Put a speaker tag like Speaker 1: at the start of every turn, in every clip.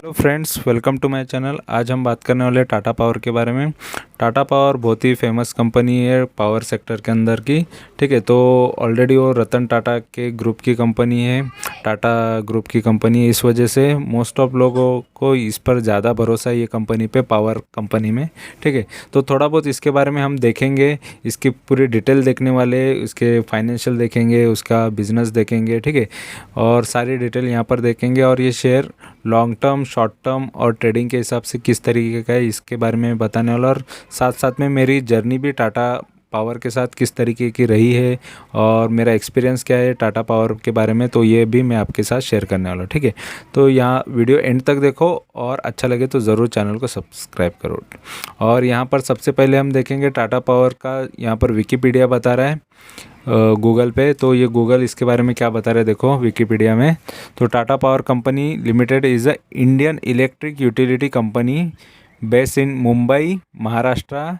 Speaker 1: Hello friends, welcome to my channel. आज हम बात करने वाले हैं टाटा पावर के बारे में। टाटा पावर बहुत ही फेमस कंपनी है पावर सेक्टर के अंदर की। ठीक है, तो ऑलरेडी वो रतन टाटा के ग्रुप की कंपनी है, टाटा ग्रुप की कंपनी है। इस वजह से मोस्ट ऑफ लोगों को इस पर ज़्यादा भरोसा है ये कंपनी पे, पावर कंपनी में। ठीक है, तो थोड़ा बहुत इसके बारे में हम देखेंगे, इसकी पूरी डिटेल देखने वाले, इसके फाइनेंशियल देखेंगे, उसका बिजनेस देखेंगे। ठीक है, और सारी डिटेल यहाँ पर देखेंगे। और ये share long term, short term और ट्रेडिंग के हिसाब से किस तरीके का है इसके बारे में बताने वाला, और साथ साथ में मेरी जर्नी भी टाटा पावर के साथ किस तरीके की रही है और मेरा एक्सपीरियंस क्या है टाटा पावर के बारे में, तो ये भी मैं आपके साथ शेयर करने वाला हूँ। ठीक है, तो यहाँ वीडियो एंड तक देखो और अच्छा लगे तो ज़रूर चैनल को सब्सक्राइब करो। और यहाँ पर सबसे पहले हम देखेंगे टाटा पावर का, यहाँ पर विकीपीडिया बता रहा है गूगल पे। तो ये गूगल इसके बारे में क्या बता रहे हैं देखो विकीपीडिया में। तो Tata power company limited is a Indian electric utility company based in Mumbai, Maharashtra,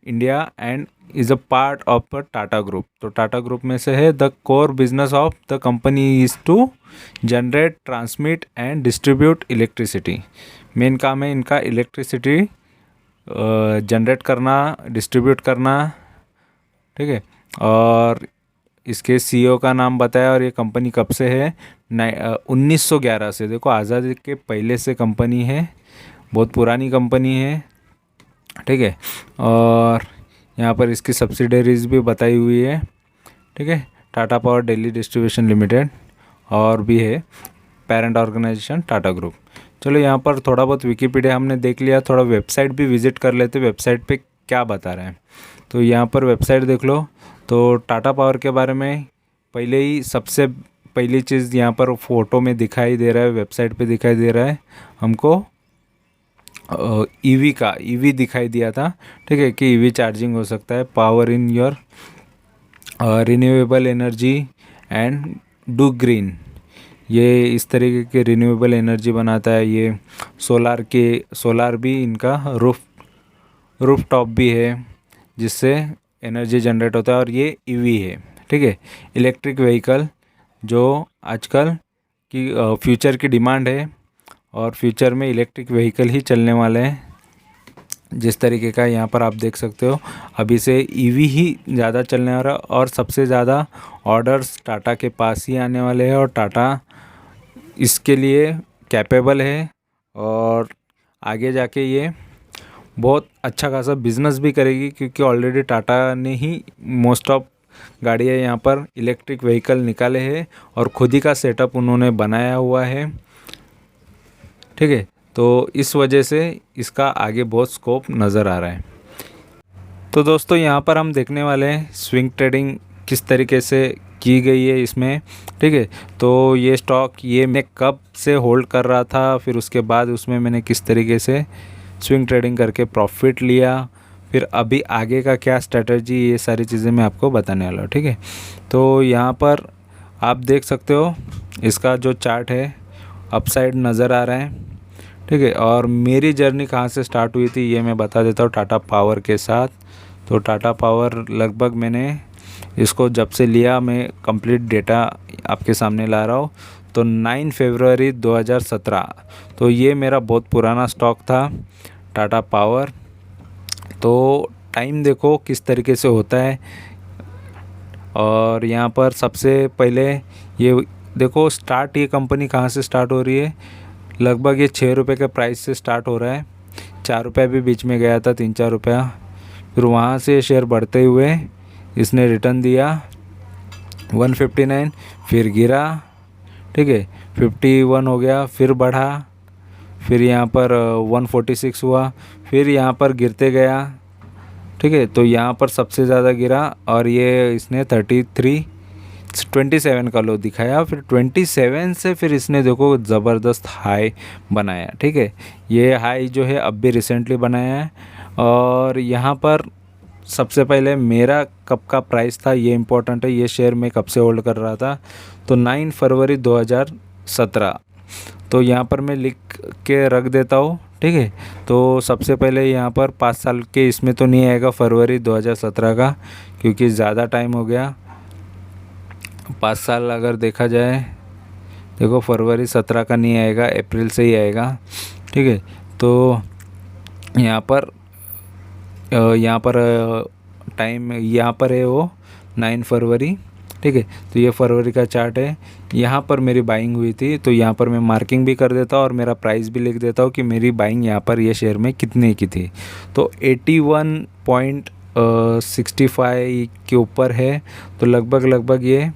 Speaker 1: India and is a part of a Tata group. तो टाटा ग्रुप में से है। The core business of the company is to generate, transmit and distribute electricity. Main काम है इनका electricity generate करना, distribute करना। ठीक है, और इसके सीईओ का नाम बताया। और ये कंपनी कब से है? 1911 से। देखो, आज़ादी के पहले से कंपनी है, बहुत पुरानी कंपनी है। ठीक है, और यहाँ पर इसकी सब्सिडरीज भी बताई हुई है। ठीक है, Tata power Delhi distribution limited और भी है पेरेंट ऑर्गेनाइजेशन टाटा ग्रुप। चलो, यहाँ पर थोड़ा बहुत विकीपीडिया हमने देख लिया, थोड़ा वेबसाइट भी विजिट कर लेते, वेबसाइट पे क्या बता रहे हैं। तो यहाँ पर वेबसाइट देख लो। तो टाटा पावर के बारे में पहले ही सबसे पहली चीज़ यहाँ पर फ़ोटो में दिखाई दे रहा है, वेबसाइट पे दिखाई दे रहा है हमको ईवी का, ईवी दिखाई दिया था। ठीक है, कि ईवी चार्जिंग हो सकता है, power in your renewable energy and do green. ये इस तरीके के रिन्यूएबल एनर्जी बनाता है। ये सोलार भी इनका रूफ टॉप भी है जिससे एनर्जी जनरेट होता है। और ये ईवी है। ठीक है, इलेक्ट्रिक व्हीकल जो आजकल की फ्यूचर की डिमांड है, और फ्यूचर में इलेक्ट्रिक व्हीकल ही चलने वाले हैं। जिस तरीके का यहाँ पर आप देख सकते हो, अभी से ईवी ही ज़्यादा चलने वाला है और सबसे ज़्यादा ऑर्डर्स टाटा के पास ही आने वाले हैं। और टाटा इसके लिए कैपेबल है और आगे जाके ये बहुत अच्छा खासा बिजनेस भी करेगी, क्योंकि ऑलरेडी टाटा ने ही मोस्ट ऑफ गाड़ियाँ यहाँ पर इलेक्ट्रिक व्हीकल निकाले हैं और खुद ही का सेटअप उन्होंने बनाया हुआ है। ठीक है, तो इस वजह से इसका आगे बहुत स्कोप नज़र आ रहा है। तो दोस्तों, यहाँ पर हम देखने वाले हैं स्विंग ट्रेडिंग किस तरीके से की गई है इसमें। ठीक है, तो ये स्टॉक ये मैं कब से होल्ड कर रहा था, फिर उसके बाद उसमें मैंने किस तरीके से स्विंग ट्रेडिंग करके प्रॉफिट लिया, फिर अभी आगे का क्या स्ट्रेटजी, ये सारी चीज़ें मैं आपको बताने वाला हूँ। ठीक है, तो यहाँ पर आप देख सकते हो इसका जो चार्ट है अपसाइड नज़र आ रहा है। ठीक है, और मेरी जर्नी कहाँ से स्टार्ट हुई थी ये मैं बता देता हूँ टाटा पावर के साथ। तो टाटा पावर लगभग मैंने इसको जब से लिया, मैं कंप्लीट डेटा आपके सामने ला रहा हूँ। तो 9 फरवरी 2017, तो ये मेरा बहुत पुराना स्टॉक था टाटा पावर। तो टाइम देखो किस तरीके से होता है। और यहाँ पर सबसे पहले ये देखो स्टार्ट, ये कंपनी कहाँ से स्टार्ट हो रही है। लगभग ये 6 रुपये के प्राइस से स्टार्ट हो रहा है। 4 रुपये भी बीच में गया था, 3-4 रुपया। फिर वहाँ से शेयर बढ़ते हुए इसने रिटर्न दिया 159, फिर गिरा। ठीक है, 51 हो गया, फिर बढ़ा, फिर यहाँ पर 146 हुआ, फिर यहाँ पर गिरते गया। ठीक है, तो यहाँ पर सबसे ज़्यादा गिरा और ये इसने 27 का लो दिखाया। फिर 27 से फिर इसने देखो ज़बरदस्त हाई बनाया। ठीक है, ये हाई जो है अब भी रिसेंटली बनाया है। और यहाँ पर सबसे पहले मेरा कब का प्राइस था ये इम्पोर्टेंट है, ये शेयर मैं कब से होल्ड कर रहा था। तो 9 फरवरी 2017, तो यहाँ पर मैं लिख के रख देता हूँ। ठीक है, तो सबसे पहले यहाँ पर 5 साल के इसमें तो नहीं आएगा फरवरी 2017 का, क्योंकि ज़्यादा टाइम हो गया। 5 साल अगर देखा जाए देखो फरवरी 17 का नहीं आएगा, अप्रैल से ही आएगा, ठीक है। तो यहाँ पर टाइम यहाँ पर है वो 9 फरवरी, ठीक है। तो ये फरवरी का चार्ट है। यहाँ पर मेरी बाइंग हुई थी, तो यहाँ पर मैं मार्किंग भी कर देता हूँ और मेरा प्राइस भी लिख देता हूँ कि मेरी बाइंग यहाँ पर ये शेयर में कितने की थी। तो 81.65 के ऊपर है, तो लगभग ये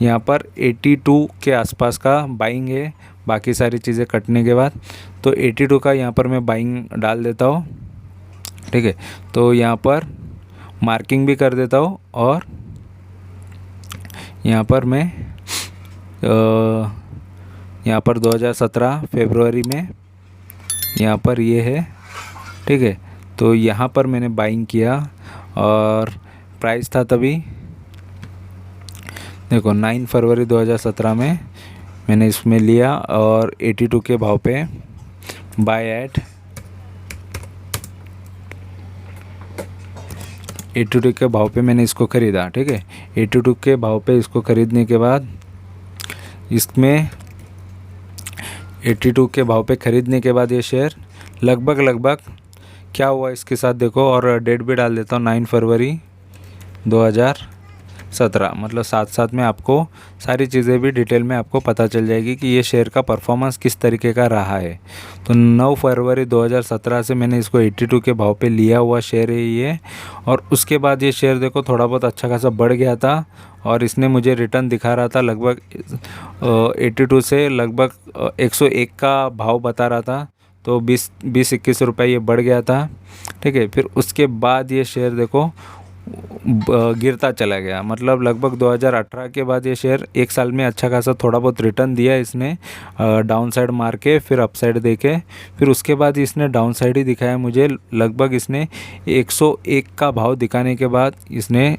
Speaker 1: यहाँ पर 82 के आसपास का बाइंग है, बाकी सारी चीज़ें कटने के बाद। तो 82 का यहाँ पर मैं बाइंग डाल देता हूँ, ठीक है। तो यहाँ पर मार्किंग भी कर देता हूँ और यहाँ पर मैं यहाँ पर 2017 फरवरी में यहाँ पर ये है, ठीक है। तो यहाँ पर मैंने बाइंग किया और प्राइस था तभी देखो 9 फरवरी 2017 में मैंने इसमें लिया और 82 के भाव पे बाय एट 82 के भाव पे मैंने इसको ख़रीदा, ठीक है। 82 के भाव पे इसको ख़रीदने के बाद इसमें 82 के भाव पे ख़रीदने के बाद ये शेयर लगभग क्या हुआ इसके साथ देखो, और डेट भी डाल देता हूँ 9 फरवरी 2017, मतलब साथ में आपको सारी चीज़ें भी डिटेल में आपको पता चल जाएगी कि ये शेयर का परफॉर्मेंस किस तरीके का रहा है। तो 9 फरवरी 2017 से मैंने इसको 82 के भाव पे लिया हुआ शेयर है ये, और उसके बाद ये शेयर देखो थोड़ा बहुत अच्छा खासा बढ़ गया था और इसने मुझे रिटर्न दिखा रहा था लगभग 82 से लगभग 101 का भाव बता रहा था, तो 20-21 रुपये ये बढ़ गया था, ठीक है। फिर उसके बाद ये शेयर देखो गिरता चला गया, मतलब लगभग 2018 के बाद ये शेयर एक साल में अच्छा खासा थोड़ा बहुत रिटर्न दिया इसने, डाउन साइड मार के फिर अप साइड देके, फिर उसके बाद इसने डाउन साइड ही दिखाया मुझे, लगभग इसने 101 का भाव दिखाने के बाद इसने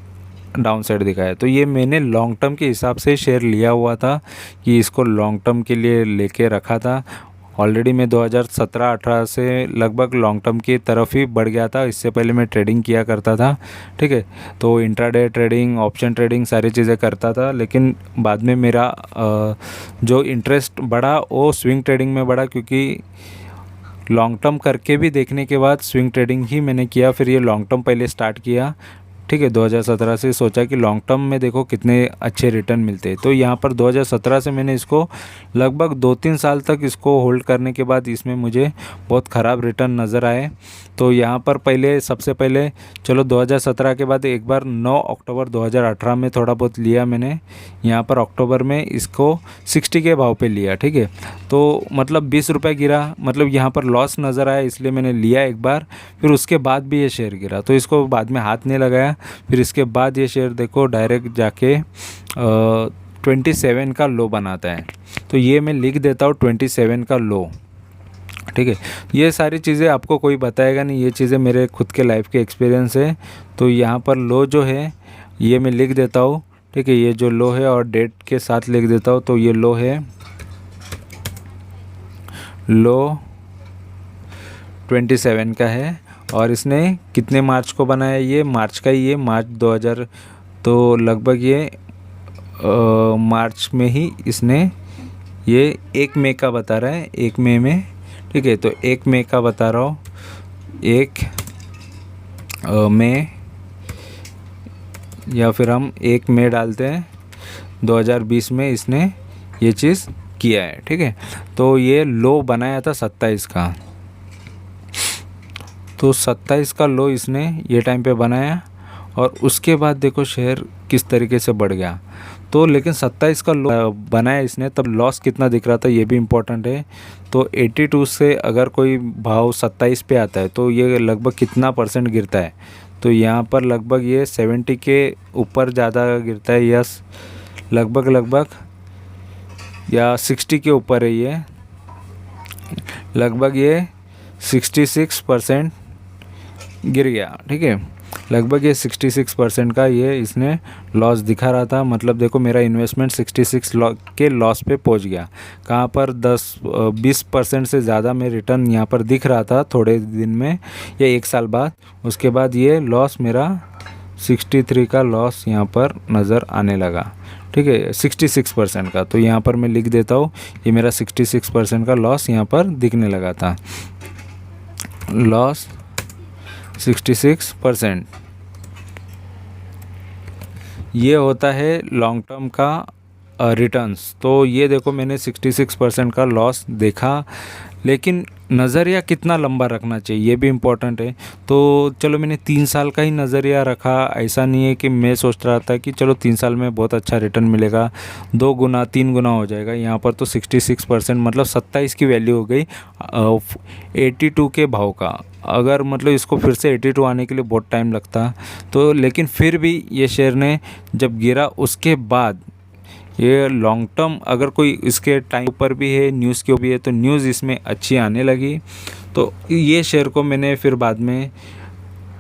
Speaker 1: डाउन साइड दिखाया। तो ये मैंने लॉन्ग टर्म के हिसाब से शेयर लिया हुआ था कि इसको लॉन्ग टर्म के लिए लेके रखा था। ऑलरेडी मैं 2017-18 से लगभग लॉन्ग टर्म की तरफ ही बढ़ गया था, इससे पहले मैं ट्रेडिंग किया करता था, ठीक है। तो इंट्राडे ट्रेडिंग, ऑप्शन ट्रेडिंग सारी चीज़ें करता था, लेकिन बाद में मेरा जो इंटरेस्ट बढ़ा वो स्विंग ट्रेडिंग में बढ़ा, क्योंकि लॉन्ग टर्म करके भी देखने के बाद स्विंग ट्रेडिंग ही मैंने किया। फिर ये लॉन्ग टर्म पहले स्टार्ट किया, ठीक है। 2017 से सोचा कि लॉन्ग टर्म में देखो कितने अच्छे रिटर्न मिलते हैं। तो यहाँ पर 2017 से मैंने इसको लगभग 2-3 साल तक इसको होल्ड करने के बाद इसमें मुझे बहुत ख़राब रिटर्न नज़र आए। तो यहाँ पर सबसे पहले चलो 2017 के बाद एक बार 9 अक्टूबर 2018 में थोड़ा बहुत लिया मैंने, यहाँ पर अक्टूबर में इसको 60 के भाव पे लिया, ठीक है। तो मतलब 20 रुपये गिरा, मतलब यहाँ पर लॉस नज़र आया, इसलिए मैंने लिया एक बार। फिर उसके बाद भी ये शेयर गिरा, तो इसको बाद में हाथ नहीं लगाया। फिर इसके बाद ये शेयर देखो डायरेक्ट जाके 27 का लो बनाता है, तो ये मैं लिख देता हूँ 27 का लो, ठीक है। ये सारी चीज़ें आपको कोई बताएगा नहीं, ये चीज़ें मेरे खुद के लाइफ के एक्सपीरियंस है। तो यहाँ पर लो जो है ये मैं लिख देता हूँ, ठीक है। ये जो लो है और डेट के साथ लिख देता हूँ। तो ये लो है, लो 27 का है, और इसने कितने मार्च को बनाया, ये मार्च का ही है, मार्च 2000, तो लगभग ये मार्च में ही इसने ये 1 मई का बता रहा है, 1 मई में, ठीक है। तो 1 मई का बता रहा हूँ, 1 मई, या फिर हम 1 मई डालते हैं 2020 में इसने ये चीज़ किया है, ठीक है। तो ये लो बनाया था 27 का, तो 27 का लो इसने ये टाइम पे बनाया, और उसके बाद देखो शेयर किस तरीके से बढ़ गया। तो लेकिन 27 का लो बनाया इसने, तब लॉस कितना दिख रहा था ये भी इम्पोर्टेंट है। तो 82 से अगर कोई भाव 27 पे आता है तो ये लगभग कितना % गिरता है, तो यहाँ पर लगभग ये 70 के ऊपर ज़्यादा गिरता है, यस लगभग या 60 के ऊपर है, ये लगभग ये 66% गिर गया, ठीक है। लगभग ये 66% का ये इसने लॉस दिखा रहा था, मतलब देखो मेरा इन्वेस्टमेंट 66 के लॉस पे पहुंच गया। कहाँ पर 10-20% से ज़्यादा में रिटर्न यहाँ पर दिख रहा था थोड़े दिन में या एक साल बाद, उसके बाद ये लॉस मेरा 63 का लॉस यहाँ पर नज़र आने लगा, ठीक है, 66% का। तो यहाँ पर मैं लिख देता हूँ, ये मेरा 66% का लॉस यहाँ पर दिखने लगा था, लॉस 66%। ये होता है लॉन्ग टर्म का रिटर्न्स। तो ये देखो मैंने 66% का लॉस देखा, लेकिन नज़रिया कितना लंबा रखना चाहिए ये भी इम्पोर्टेंट है। तो चलो मैंने 3 साल का ही नज़रिया रखा, ऐसा नहीं है कि मैं सोच रहा था कि चलो 3 साल में बहुत अच्छा रिटर्न मिलेगा, 2 गुना 3 गुना हो जाएगा। यहाँ पर तो 66% मतलब 27 की वैल्यू हो गई 82 के भाव का। अगर मतलब इसको फिर से 82 आने के लिए बहुत टाइम लगता, तो लेकिन फिर भी ये शेयर ने जब गिरा उसके बाद, ये लॉन्ग टर्म अगर कोई इसके टाइम पर भी है, न्यूज़ के भी है, तो न्यूज़ इसमें अच्छी आने लगी। तो ये शेयर को मैंने फिर बाद में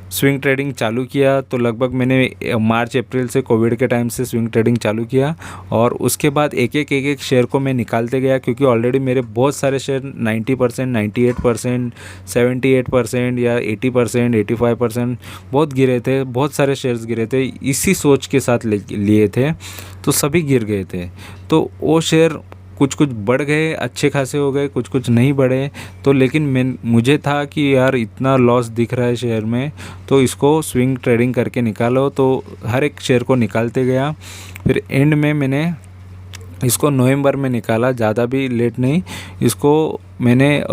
Speaker 1: स्विंग ट्रेडिंग चालू किया। तो लगभग मैंने मार्च अप्रैल से, कोविड के टाइम से स्विंग ट्रेडिंग चालू किया, और उसके बाद एक एक शेयर को मैं निकालते गया, क्योंकि ऑलरेडी मेरे बहुत सारे शेयर 90%, 98%, 78% या 80%, 85% बहुत गिरे थे, बहुत सारे शेयर्स गिरे थे, इसी सोच के साथ लिए थे, तो सभी गिर गए थे। तो वो शेयर कुछ कुछ बढ़ गए, अच्छे खासे हो गए, कुछ कुछ नहीं बढ़े। तो लेकिन मुझे था कि यार इतना लॉस दिख रहा है शेयर में, तो इसको स्विंग ट्रेडिंग करके निकालो। तो हर एक शेयर को निकालते गया। फिर एंड में मैंने इसको नवंबर में निकाला, ज़्यादा भी लेट नहीं। इसको मैंने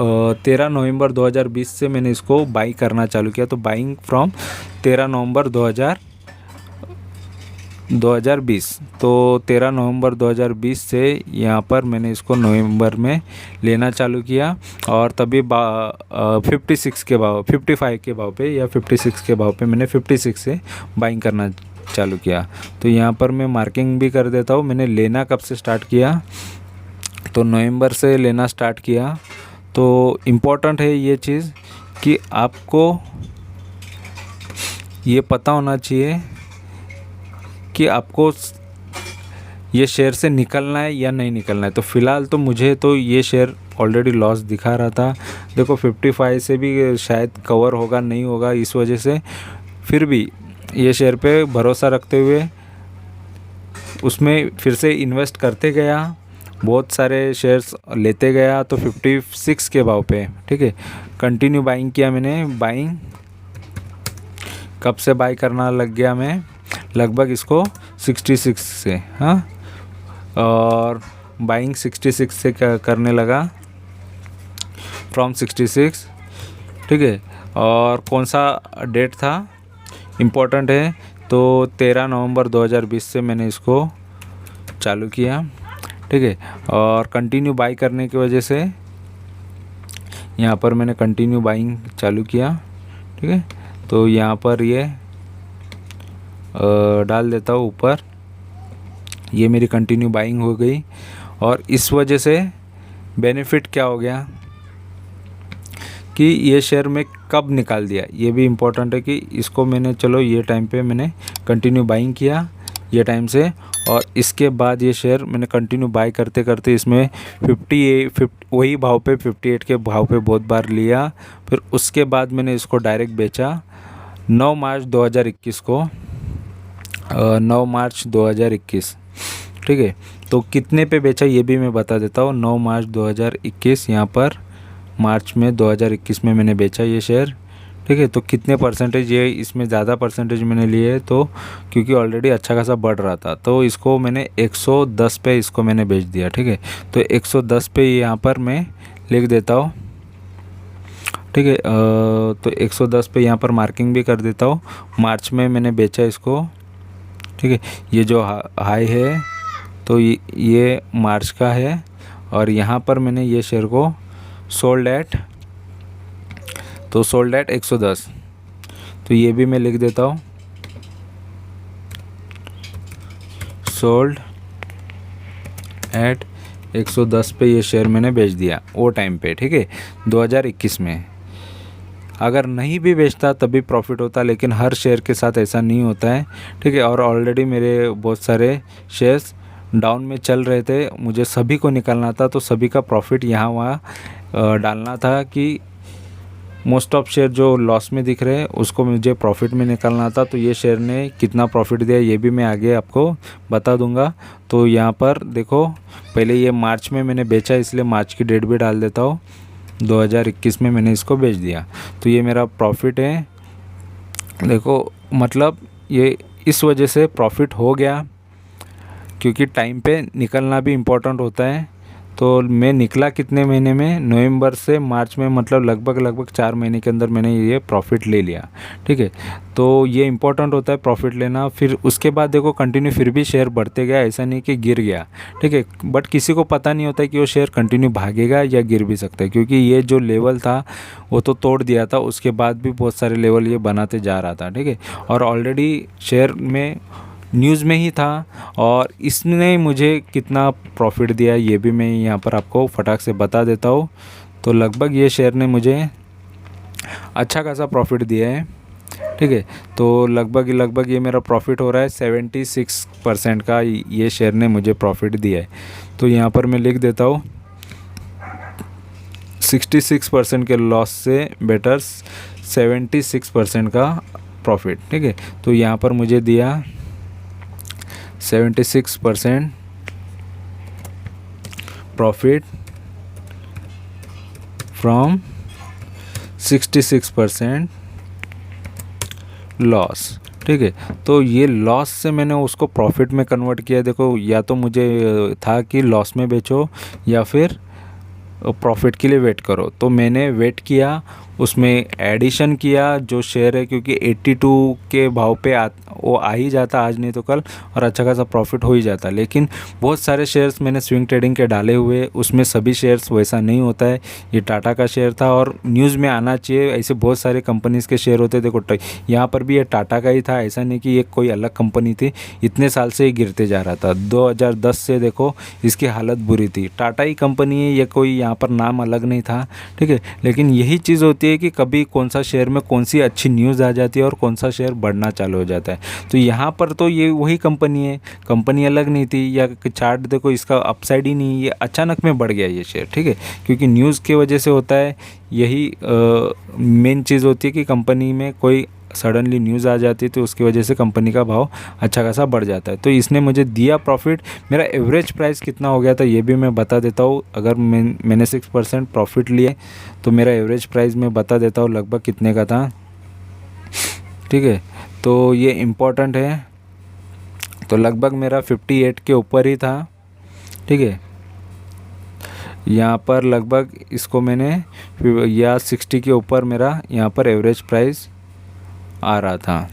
Speaker 1: 13 नवंबर 2020 से मैंने इसको बाई करना चालू किया। तो बाइंग फ्रॉम 13 नवंबर 2020। तो 13 नवंबर 2020 से यहाँ पर मैंने इसको नवंबर में लेना चालू किया, और तभी 56 के भाव, 55 के भाव पे या 56 के भाव पे मैंने 56 से बाइंग करना चालू किया। तो यहाँ पर मैं मार्किंग भी कर देता हूँ, मैंने लेना कब से स्टार्ट किया, तो नवंबर से लेना स्टार्ट किया। तो इम्पोर्टेंट है ये चीज़ कि आपको ये पता होना चाहिए कि आपको ये शेयर से निकलना है या नहीं निकलना है। तो फ़िलहाल तो मुझे तो ये शेयर ऑलरेडी लॉस दिखा रहा था। देखो 55 से भी शायद कवर होगा नहीं होगा, इस वजह से फिर भी ये शेयर पे भरोसा रखते हुए उसमें फिर से इन्वेस्ट करते गया, बहुत सारे शेयर्स लेते गया। तो 56 के भाव पे, ठीक है, कंटिन्यू बाइंग किया मैंने। बाइंग कब से बाई करना लग गया मैं, लगभग इसको 66 से, हाँ, और बाइंग 66 से करने लगा, फ्रॉम 66, ठीक है। और कौन सा डेट था इम्पोर्टेंट है, तो 13 नवंबर 2020 से मैंने इसको चालू किया, ठीक है। और कंटिन्यू बाई करने की वजह से यहाँ पर मैंने कंटिन्यू बाइंग चालू किया, ठीक है। तो यहाँ पर ये डाल देता हूँ ऊपर, ये मेरी कंटिन्यू बाइंग हो गई। और इस वजह से बेनिफिट क्या हो गया कि ये शेयर में कब निकाल दिया, ये भी इम्पोर्टेंट है कि इसको मैंने, चलो ये टाइम पे मैंने कंटिन्यू बाइंग किया ये टाइम से, और इसके बाद ये शेयर मैंने कंटिन्यू बाई करते करते इसमें 50 वही भाव पे 58 के भाव पे बहुत बार लिया। फिर उसके बाद मैंने इसको डायरेक्ट बेचा 9 मार्च 2021 को, 9 मार्च 2021, ठीक है। तो कितने पे बेचा ये भी मैं बता देता हूँ। 9 मार्च 2021, यहाँ पर मार्च में 2021 में मैंने बेचा ये शेयर, ठीक है। तो कितने परसेंटेज, ये इसमें ज़्यादा परसेंटेज मैंने लिए, तो क्योंकि ऑलरेडी अच्छा खासा बढ़ रहा था, तो इसको मैंने 110 पे इसको मैंने बेच दिया, ठीक है। तो 110 पे यहाँ पर मैं लिख देता हूँ, ठीक है। तो 110 पे यहाँ पर मार्किंग भी कर देता हूँ। मार्च में मैंने बेचा इसको, ठीक है। ये जो हाई है तो ये मार्च का है, और यहाँ पर मैंने ये शेयर को सोल्ड एट 110। तो ये भी मैं लिख देता हूँ, सोल्ड एट 110 पे ये शेयर मैंने बेच दिया वो टाइम पे, ठीक है, 2021 में। अगर नहीं भी बेचता तभी प्रॉफिट होता, लेकिन हर शेयर के साथ ऐसा नहीं होता है, ठीक है। और ऑलरेडी मेरे बहुत सारे शेयर्स डाउन में चल रहे थे, मुझे सभी को निकालना था, तो सभी का प्रॉफिट यहाँ वहाँ डालना था कि मोस्ट ऑफ शेयर जो लॉस में दिख रहे हैं उसको मुझे प्रॉफिट में निकालना था। तो ये शेयर ने कितना प्रॉफिट दिया ये भी मैं आगे आपको बता दूंगा। तो यहाँ पर देखो, पहले ये मार्च में मैंने बेचा, इसलिए मार्च की डेट भी डाल देता हूँ। 2021 में मैंने इसको बेच दिया। तो ये मेरा प्रॉफिट है। देखो मतलब ये इस वजह से प्रॉफिट हो गया, क्योंकि टाइम पे निकलना भी इम्पोर्टेंट होता है। तो मैं निकला कितने महीने में, नवंबर से मार्च में, मतलब लगभग 4 महीने के अंदर मैंने ये प्रॉफिट ले लिया। ठीक है, तो ये इम्पोर्टेंट होता है प्रॉफिट लेना। फिर उसके बाद देखो कंटिन्यू फिर भी शेयर बढ़ते गया, ऐसा नहीं कि गिर गया। ठीक है, बट किसी को पता नहीं होता है कि वो शेयर कंटिन्यू भागेगा या गिर भी सकता है, क्योंकि ये जो लेवल था वो तो तोड़ दिया था, उसके बाद भी बहुत सारे लेवल ये बनाते जा रहा था। ठीक है, और ऑलरेडी शेयर में न्यूज़ में ही था, और इसने मुझे कितना प्रॉफिट दिया ये भी मैं यहाँ पर आपको फटाक से बता देता हूँ। तो लगभग ये शेयर ने मुझे अच्छा खासा प्रॉफिट दिया है। ठीक है, तो लगभग ये मेरा प्रॉफिट हो रहा है 76% का, ये शेयर ने मुझे प्रॉफिट दिया है। तो यहाँ पर मैं लिख देता हूँ 66% के लॉस से बेटर 76% का प्रॉफिट। ठीक है, तो यहाँ पर मुझे दिया 76% प्रॉफिट फ्रॉम 66% लॉस। ठीक है, तो ये लॉस से मैंने उसको प्रॉफिट में कन्वर्ट किया। देखो, या तो मुझे था कि लॉस में बेचो या फिर प्रॉफिट के लिए वेट करो, तो मैंने वेट किया, उसमें एडिशन किया जो शेयर है, क्योंकि 82 के भाव पे वो आ ही जाता आज नहीं तो कल, और अच्छा खासा प्रॉफिट हो ही जाता। लेकिन बहुत सारे शेयर्स मैंने स्विंग ट्रेडिंग के डाले हुए, उसमें सभी शेयर्स वैसा नहीं होता है। ये टाटा का शेयर था और न्यूज़ में आना चाहिए, ऐसे बहुत सारे कंपनीज़ के शेयर होते। देखो यहाँ पर भी ये टाटा का ही था, ऐसा नहीं कि ये कोई अलग कंपनी थी। इतने साल से ये गिरते जा रहा था, 2010 से देखो इसकी हालत बुरी थी। टाटा ही कंपनी है, ये कोई यहाँ पर नाम अलग नहीं था। ठीक है, लेकिन यही चीज़ होती है कि कभी कौन सा शेयर में कौन सी अच्छी न्यूज़ आ जाती है और कौन सा शेयर बढ़ना चालू हो जाता है। तो यहाँ पर तो ये वही कंपनी है, कंपनी अलग नहीं थी, या चार्ट देखो इसका अपसाइड ही नहीं, ये अचानक में बढ़ गया ये शेयर। ठीक है, क्योंकि न्यूज़ की वजह से होता है, यही मेन चीज़ होती है कि कंपनी में कोई सडनली न्यूज़ आ जाती है तो उसकी वजह से कंपनी का भाव अच्छा खासा बढ़ जाता है। तो इसने मुझे दिया प्रॉफिट। मेरा एवरेज प्राइस कितना हो गया था ये भी मैं बता देता हूँ। अगर मैंने 6% प्रॉफिट लिए तो मेरा एवरेज प्राइस मैं बता देता हूँ लगभग कितने का था। ठीक है, तो ये इम्पोर्टेंट है। तो लगभग मेरा 58 के ऊपर ही था। ठीक है, यहाँ पर लगभग इसको मैंने या 60 के ऊपर मेरा यहाँ पर एवरेज प्राइस आ रहा था।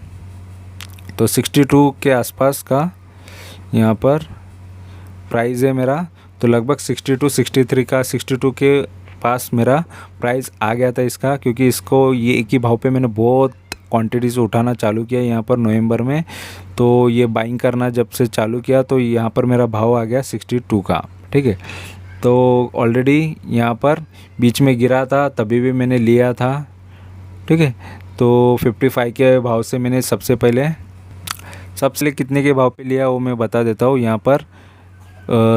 Speaker 1: तो 62 के आसपास का यहाँ पर प्राइस है मेरा। तो लगभग 63 का 62 के पास मेरा प्राइस आ गया था इसका, क्योंकि इसको ये एक ही भाव पे मैंने बहुत क्वांटिटीज़ उठाना चालू किया यहाँ पर नवंबर में। तो ये बाइंग करना जब से चालू किया तो यहाँ पर मेरा भाव आ गया 62 का। ठीक है, तो ऑलरेडी यहाँ पर बीच में गिरा था तभी भी मैंने लिया था। ठीक है, तो 55 के भाव से मैंने सबसे पहले कितने के भाव पे लिया वो मैं बता देता हूँ यहाँ पर।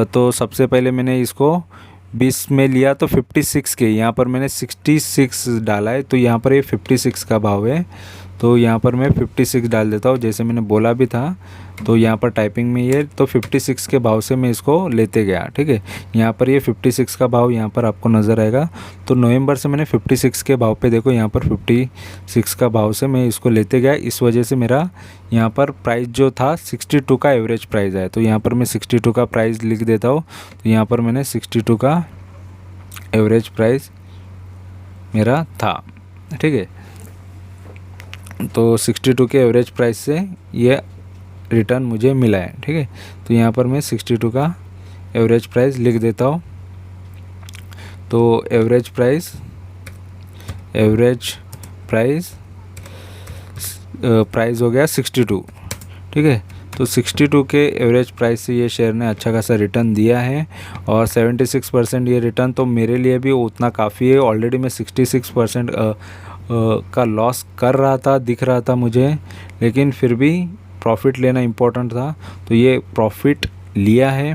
Speaker 1: तो सबसे पहले मैंने इसको 20 में लिया तो 56 के, यहाँ पर मैंने 66 डाला है, तो यहाँ पर ये 56 का भाव है। तो यहाँ पर मैं 56 डाल देता हूँ, जैसे मैंने बोला भी था। तो यहाँ पर टाइपिंग में ये तो 56 के भाव से मैं इसको लेते गया। ठीक है, यहाँ पर ये 56 का भाव यहाँ पर आपको नज़र आएगा। तो नवंबर से मैंने 56 के भाव पे देखो यहाँ पर 56 का भाव से मैं इसको लेते गया। इस वजह से मेरा यहाँ पर प्राइस जो था 62 का एवरेज प्राइस है। तो यहाँ पर मैं 62 का प्राइस लिख देता हूँ। तो यहाँ पर मैंने 62 का एवरेज प्राइस मेरा था। ठीक है, तो 62 के एवरेज प्राइस से ये रिटर्न मुझे मिला है। ठीक है, तो यहाँ पर मैं 62 का एवरेज प्राइस लिख देता हूँ। तो एवरेज प्राइस हो गया 62। ठीक है, तो 62 के एवरेज प्राइस से ये शेयर ने अच्छा खासा रिटर्न दिया है, और 76% ये रिटर्न तो मेरे लिए भी उतना काफ़ी है। ऑलरेडी मैं 66% का लॉस कर रहा था, दिख रहा था मुझे, लेकिन फिर भी प्रॉफिट लेना इम्पोर्टेंट था। तो ये प्रॉफिट लिया है।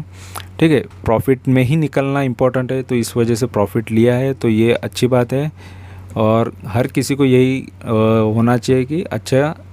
Speaker 1: ठीक है, प्रॉफिट में ही निकलना इम्पोर्टेंट है, तो इस वजह से प्रॉफिट लिया है, तो ये अच्छी बात है। और हर किसी को यही होना चाहिए कि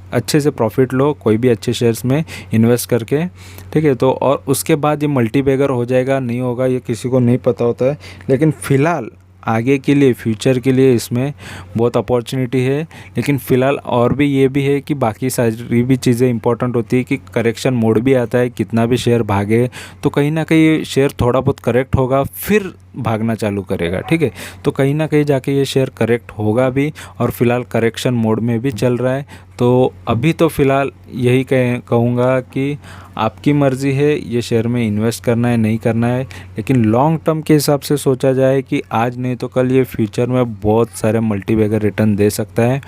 Speaker 1: अच्छे से प्रॉफिट लो कोई भी अच्छे शेयर्स में इन्वेस्ट करके, ठीक है। तो और उसके बाद ये मल्टीबैगर हो जाएगा नहीं होगा ये किसी को नहीं पता होता है, लेकिन फ़िलहाल आगे के लिए फ्यूचर के लिए इसमें बहुत अपॉर्चुनिटी है। लेकिन फ़िलहाल और भी ये भी है कि बाकी सारी भी चीज़ें इंपॉर्टेंट होती है कि करेक्शन मोड भी आता है, कितना भी शेयर भागे तो कहीं ना कहीं शेयर थोड़ा बहुत करेक्ट होगा फिर भागना चालू करेगा, ठीक है। तो कहीं ना कहीं जाके ये शेयर करेक्ट होगा भी, और फिलहाल करेक्शन मोड में भी चल रहा है। तो अभी तो फ़िलहाल यही कहूँगा कि आपकी मर्ज़ी है ये शेयर में इन्वेस्ट करना है नहीं करना है, लेकिन लॉन्ग टर्म के हिसाब से सोचा जाए कि आज नहीं तो कल ये फ्यूचर में बहुत सारे मल्टीबैगर रिटर्न दे सकता है।